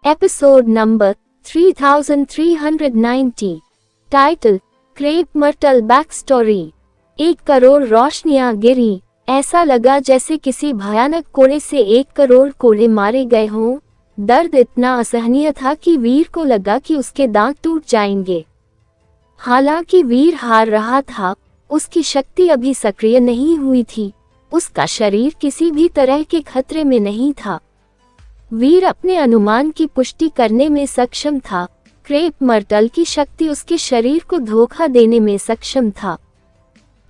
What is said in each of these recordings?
Episode number 3390। Title crape myrtle back story. 1 crore रोशनियां गिरी। ऐसा लगा जैसे किसी भयानक कोड़े से 1 करोड़ कोड़े मारे गए हों। दर्द इतना असहनीय था कि वीर को लगा कि उसके दांत टूट जाएंगे। हालांकि वीर हार रहा था, उसकी शक्ति अभी सक्रिय नहीं हुई थी। उसका शरीर किसी भी तरह के खतरे में नहीं था। वीर अपने अनुमान की पुष्टि करने में सक्षम था। क्रेप मर्टल की शक्ति उसके शरीर को धोखा देने में सक्षम था।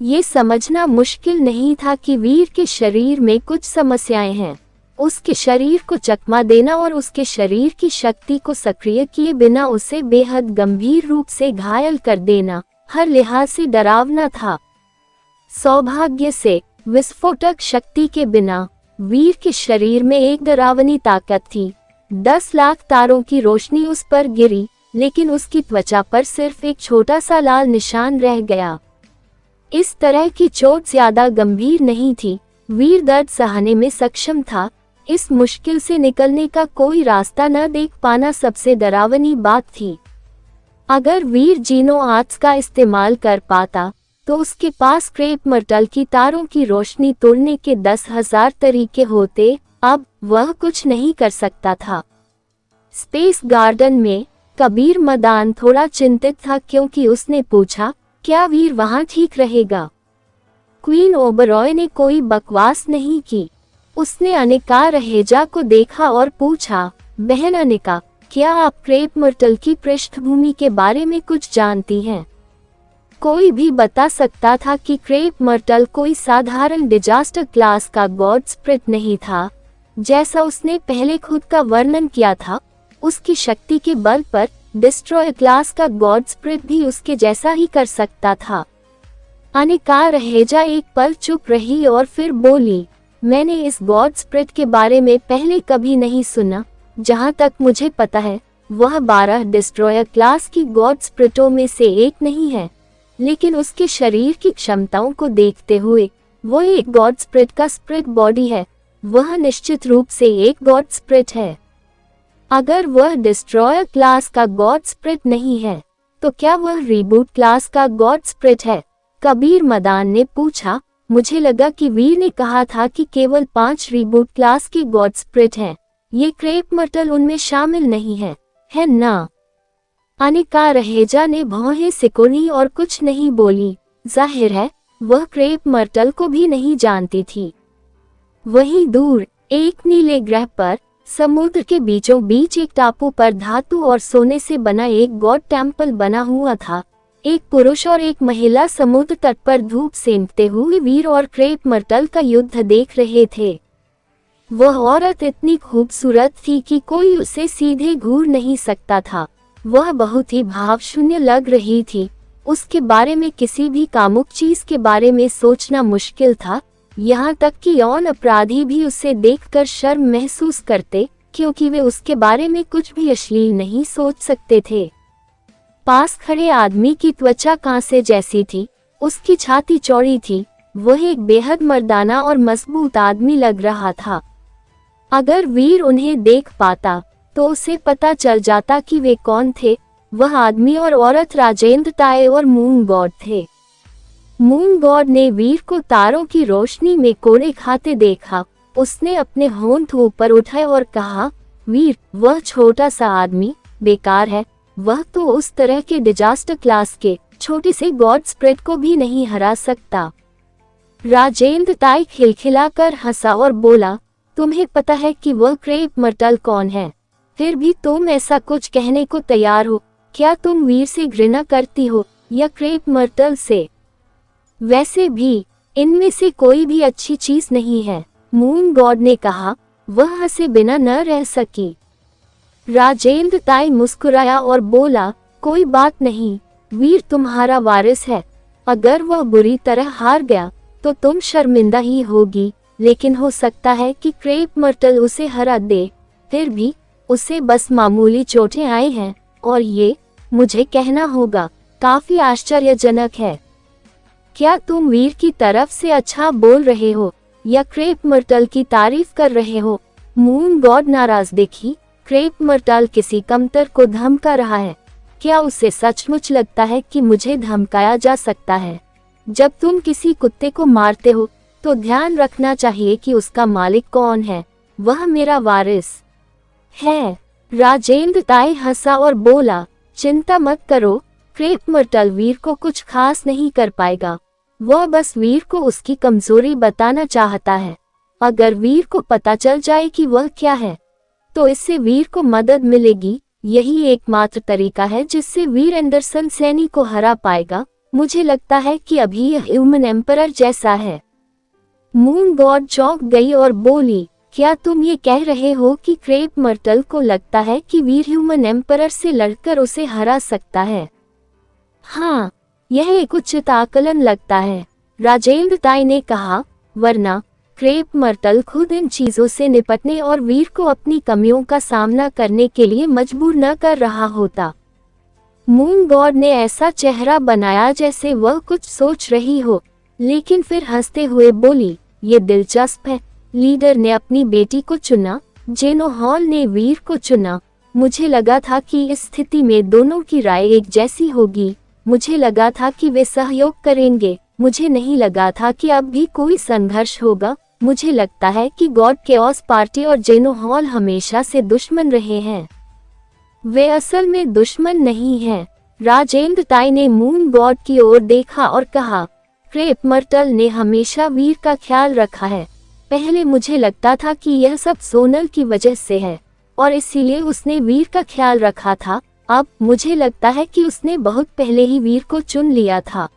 ये समझना मुश्किल नहीं था कि वीर के शरीर में कुछ समस्याएं हैं। उसके शरीर को चकमा देना और उसके शरीर की शक्ति को सक्रिय किए बिना उसे बेहद गंभीर रूप से घायल कर देना हर लिहाज से डरावना था। सौभाग्य से विस्फोटक शक्ति के बिना वीर के शरीर में एक डरावनी ताकत थी। 10 लाख तारों की रोशनी उस पर गिरी, लेकिन उसकी त्वचा पर सिर्फ एक छोटा सा लाल निशान रह गया। इस तरह की चोट ज्यादा गंभीर नहीं थी। वीर दर्द सहने में सक्षम था। इस मुश्किल से निकलने का कोई रास्ता न देख पाना सबसे डरावनी बात थी। अगर वीर जीनो आर्ट्स का इस्तेमाल कर पाता तो उसके पास क्रेप मर्टल की तारों की रोशनी तोड़ने के 10,000 तरीके होते। अब वह कुछ नहीं कर सकता था। स्पेस गार्डन में कबीर मदान थोड़ा चिंतित था, क्योंकि उसने पूछा, क्या वीर वहां ठीक रहेगा? क्वीन ओबरॉय ने कोई बकवास नहीं की। उसने अनिका रहेजा को देखा और पूछा, बहन अनिका, क्या आप क्रेप मर्टल की पृष्ठभूमि के बारे में कुछ जानती हैं? कोई भी बता सकता था कि क्रेप मर्टल कोई साधारण डिजास्टर क्लास का गॉड स्पिरिट नहीं था, जैसा उसने पहले खुद का वर्णन किया था। उसकी शक्ति के बल पर डिस्ट्रॉय क्लास का गॉड स्पिरिट भी उसके जैसा ही कर सकता था। अनिका रहेजा एक पल चुप रही और फिर बोली, मैंने इस गॉड स्पिरिट के बारे में पहले कभी नहीं सुना। जहां तक मुझे पता है, वह 12 डिस्ट्रॉयर क्लास की गॉड स्पिरिटों में से एक नहीं है, लेकिन उसके शरीर की क्षमताओं को देखते हुए वो एक गॉड स्पिरिट का स्पिरिट बॉडी है। वह निश्चित रूप से एक गॉड स्पिरिट है। अगर वह डिस्ट्रॉयर क्लास का गॉड स्पिरिट नहीं है, तो क्या वह रीबूट क्लास का गॉड स्पिरिट है? कबीर मदान ने पूछा। मुझे लगा कि वीर ने कहा था कि केवल 5 रीबूट क्लास के गॉड स्पिरिट हैं। ये क्रेप मर्टल उनमें शामिल नहीं है ना? अनिका रहेजा ने भौहें सिकुड़ी और कुछ नहीं बोली। जाहिर है वह क्रेप मर्टल को भी नहीं जानती थी। वहीं दूर एक नीले ग्रह पर समुद्र के बीचों बीच एक टापू पर धातु और सोने से बना एक गॉड टेम्पल बना हुआ था। एक पुरुष और एक महिला समुद्र तट पर धूप सेंकते हुए वीर और क्रेप मर्टल का युद्ध देख रहे थे। वह औरत इतनी खूबसूरत थी कि कोई उसे सीधे घूर नहीं सकता था। वह बहुत ही भावशून्य लग रही थी। उसके बारे में किसी भी कामुक चीज के बारे में सोचना मुश्किल था। यहाँ तक कि यौन अपराधी भी उसे देखकर शर्म महसूस करते, क्योंकि वे उसके बारे में कुछ भी अश्लील नहीं सोच सकते थे। पास खड़े आदमी की त्वचा कांसे जैसी थी। उसकी छाती चौड़ी थी। वह एक बेहद मर्दाना और मजबूत आदमी लग रहा था। अगर वीर उन्हें देख पाता तो उसे पता चल जाता कि वे कौन थे। वह आदमी और औरत राजेंद्र ताए और मून गॉड थे। मून गॉड ने वीर को तारों की रोशनी में कोड़े खाते देखा। उसने अपने होंठ ऊपर उठाए और कहा, वीर, वह छोटा सा आदमी बेकार है। वह तो उस तरह के डिजास्टर क्लास के छोटे से गॉड स्पिरिट को भी नहीं हरा सकता। राजेंद्र ताए खिलखिलाकर हंसा और बोला, तुम्हें पता है कि वह क्रेप मर्टल कौन है? फिर भी तुम ऐसा कुछ कहने को तैयार हो? क्या तुम वीर से घृणा करती हो या क्रेप मर्टल से? वैसे भी इनमें से कोई भी अच्छी चीज नहीं है, मून गॉड ने कहा। वह हंसे बिना न रह सकी। राजेंद्र ताई मुस्कुराया और बोला, कोई बात नहीं, वीर तुम्हारा वारिस है। अगर वह बुरी तरह हार गया तो तुम शर्मिंदा ही होगी, लेकिन हो सकता है कि क्रेप मर्टल उसे हरा दे। फिर भी उसे बस मामूली चोटें आई हैं, और ये, मुझे कहना होगा, काफी आश्चर्यजनक है। क्या तुम वीर की तरफ से अच्छा बोल रहे हो या क्रेप मर्टल की तारीफ कर रहे हो? मून गॉड नाराज दिखी। क्रेप मर्टल किसी कमतर को धमका रहा है। क्या उसे सचमुच लगता है कि मुझे धमकाया जा सकता है? जब तुम किसी कुत्ते को मारते हो तो ध्यान रखना चाहिए कि उसका मालिक कौन है। वह मेरा वारिस है। राजेंद्र ताई हंसा और बोला, चिंता मत करो, क्रेप मर्टल वीर को कुछ खास नहीं कर पाएगा। वह बस वीर को उसकी कमजोरी बताना चाहता है। अगर वीर को पता चल जाए कि वह क्या है तो इससे वीर को मदद मिलेगी। यही एकमात्र तरीका है जिससे वीर एंडरसन सैनी को हरा पाएगा। मुझे लगता है कि अभी यह ह्यूमन एम्परर जैसा है। मून गॉड चौंक गई और बोली, क्या तुम ये कह रहे हो कि क्रेप मर्टल को लगता है कि वीर ह्यूमन एम्परर से लड़कर उसे हरा सकता है? हाँ, यह एक उचित आकलन लगता है, राजेंद्र ताई ने कहा, वरना क्रेप मर्टल खुद इन चीजों से निपटने और वीर को अपनी कमियों का सामना करने के लिए मजबूर न कर रहा होता। मून गॉड ने ऐसा चेहरा बनाया जैसे वह कुछ सोच रही हो, लेकिन फिर हंसते हुए बोली, ये दिलचस्प है। लीडर ने अपनी बेटी को चुना, जेनो हॉल ने वीर को चुना। मुझे लगा था कि इस स्थिति में दोनों की राय एक जैसी होगी। मुझे लगा था कि वे सहयोग करेंगे। मुझे नहीं लगा था कि अब भी कोई संघर्ष होगा। मुझे लगता है कि गॉड केओस पार्टी और जेनो हॉल हमेशा से दुश्मन रहे हैं। वे असल में दुश्मन नहीं हैं। राजेंद्र ताई ने मून गॉड की ओर देखा और कहा, क्रेप मर्टल ने हमेशा वीर का ख्याल रखा है। पहले मुझे लगता था कि यह सब सोनल की वजह से है और इसीलिए उसने वीर का ख्याल रखा था। अब मुझे लगता है कि उसने बहुत पहले ही वीर को चुन लिया था।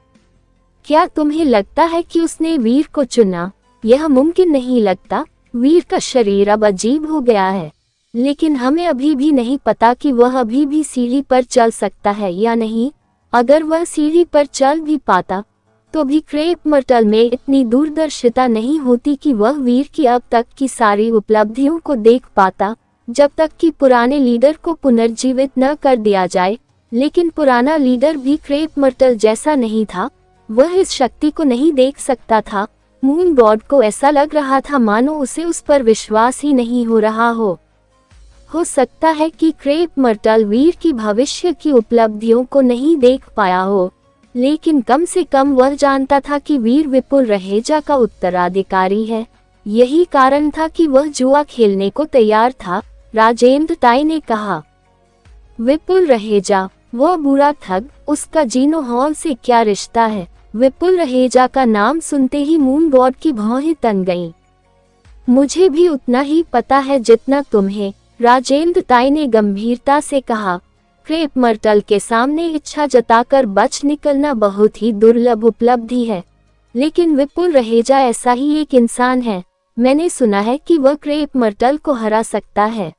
क्या तुम्हें लगता है कि उसने वीर को चुना? यह मुमकिन नहीं लगता। वीर का शरीर अब अजीब हो गया है, लेकिन हमें अभी भी नहीं पता कि वह अभी भी सीढ़ी पर चल सकता है या नहीं। अगर वह सीढ़ी पर चल भी पाता तो भी क्रेप मर्टल में इतनी दूरदर्शिता नहीं होती कि वह वीर की अब तक की सारी उपलब्धियों को देख पाता, जब तक कि पुराने लीडर को पुनर्जीवित न कर दिया जाए। लेकिन पुराना लीडर भी क्रेप मर्टल जैसा नहीं था। वह इस शक्ति को नहीं देख सकता था। मून गॉड को ऐसा लग रहा था मानो उसे उस पर विश्वास ही नहीं हो रहा हो सकता है कि क्रेप मर्टल वीर की भविष्य की उपलब्धियों को नहीं देख पाया हो, लेकिन कम से कम वह जानता था कि वीर विपुल रहेजा का उत्तराधिकारी है। यही कारण था कि वह जुआ खेलने को तैयार था। राजेंद्र ताई ने कहा, विपुल रहेजा, वह बुरा ठग, उसका जीनो हॉल से क्या रिश्ता है? विपुल रहेजा का नाम सुनते ही मून गॉड की भौहें तन गईं। मुझे भी उतना ही पता है जितना तुम्हें, राजेंद्र ताई ने गंभीरता से कहा। क्रेप मर्टल के सामने इच्छा जताकर बच निकलना बहुत ही दुर्लभ उपलब्धि है, लेकिन विपुल रहेजा ऐसा ही एक इंसान है। मैंने सुना है कि वह क्रेप मर्टल को हरा सकता है।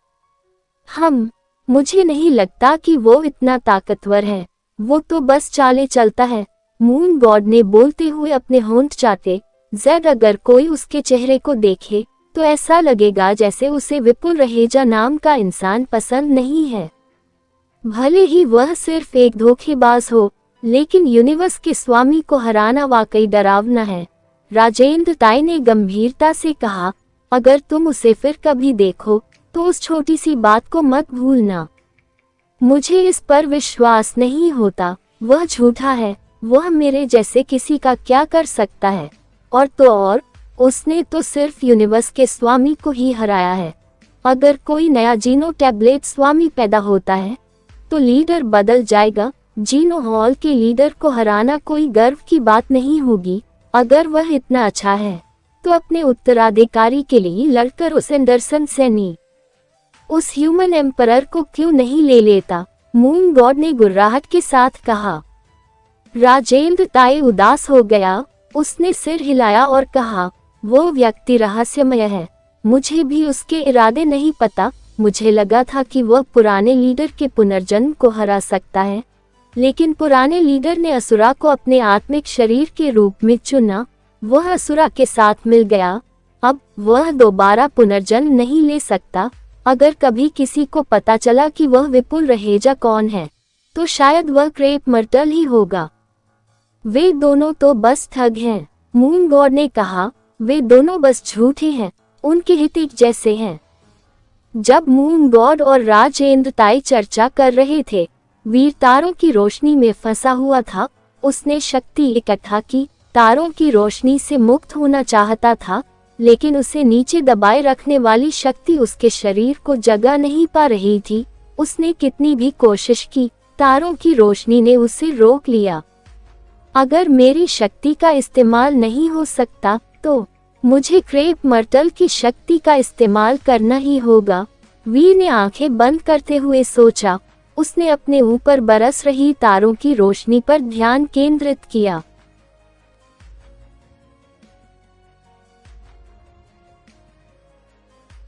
मुझे नहीं लगता कि वो इतना ताकतवर है। वो तो बस चाले चलता है। मून गॉड ने बोलते हुए अपने होंठ चाटे। जेड अगर कोई उसके चेहरे को देखे तो ऐसा लगेगा जैसे उसे विपुल रहेजा नाम का इंसान पसंद नहीं है। भले ही वह सिर्फ एक धोखेबाज हो, लेकिन यूनिवर्स के स्वामी को हराना वाकई डरावना है। राजेंद्र ताई ने गंभीरता से कहा, अगर तुम उसे फिर कभी देखो तो उस छोटी सी बात को मत भूलना। मुझे इस पर विश्वास नहीं होता। वह झूठा है। वह मेरे जैसे किसी का क्या कर सकता है? और उसने तो सिर्फ यूनिवर्स के स्वामी को ही हराया है। अगर कोई नया जीनो टैबलेट स्वामी पैदा होता है तो लीडर बदल जाएगा। जीनो हॉल के लीडर को हराना कोई गर्व की बात नहीं होगी। अगर वह इतना अच्छा है तो अपने उत्तराधिकारी के लिए लड़कर उस एंडरसन सैनी, उस ह्यूमन एम्परर को क्यों नहीं ले लेता? मून गॉड ने गुर्राहट के साथ कहा। राजेंद्र ताई उदास हो गया। उसने सिर हिलाया और कहा, वो व्यक्ति रहस्यमय है। मुझे भी उसके इरादे नहीं पता। मुझे लगा था कि वह पुराने लीडर के पुनर्जन्म को हरा सकता है, लेकिन पुराने लीडर ने असुरा को अपने आत्मिक शरीर के रूप में चुना। वह असुरा के साथ मिल गया। अब वह दोबारा पुनर्जन्म नहीं ले सकता। अगर कभी किसी को पता चला कि वह विपुल रहेजा कौन है तो शायद वह क्रेप मर्टल ही होगा। वे दोनों तो बस ठग हैं, मून गॉड ने कहा। वे दोनों बस झूठे हैं। उनके हित एक जैसे हैं। जब मून गॉड और राजेंद्र ताई चर्चा कर रहे थे, वीर तारों की रोशनी में फंसा हुआ था। उसने शक्ति इकट्ठा की, तारों की रोशनी से मुक्त होना चाहता था, लेकिन उसे नीचे दबाए रखने वाली शक्ति उसके शरीर को जगह नहीं पा रही थी। उसने कितनी भी कोशिश की, तारों की रोशनी ने उसे रोक लिया। अगर मेरी शक्ति का इस्तेमाल नहीं हो सकता तो मुझे क्रेप मर्टल की शक्ति का इस्तेमाल करना ही होगा। वीर ने आंखें बंद करते हुए सोचा। उसने अपने ऊपर बरस रही तारों की रोशनी पर ध्यान केंद्रित किया।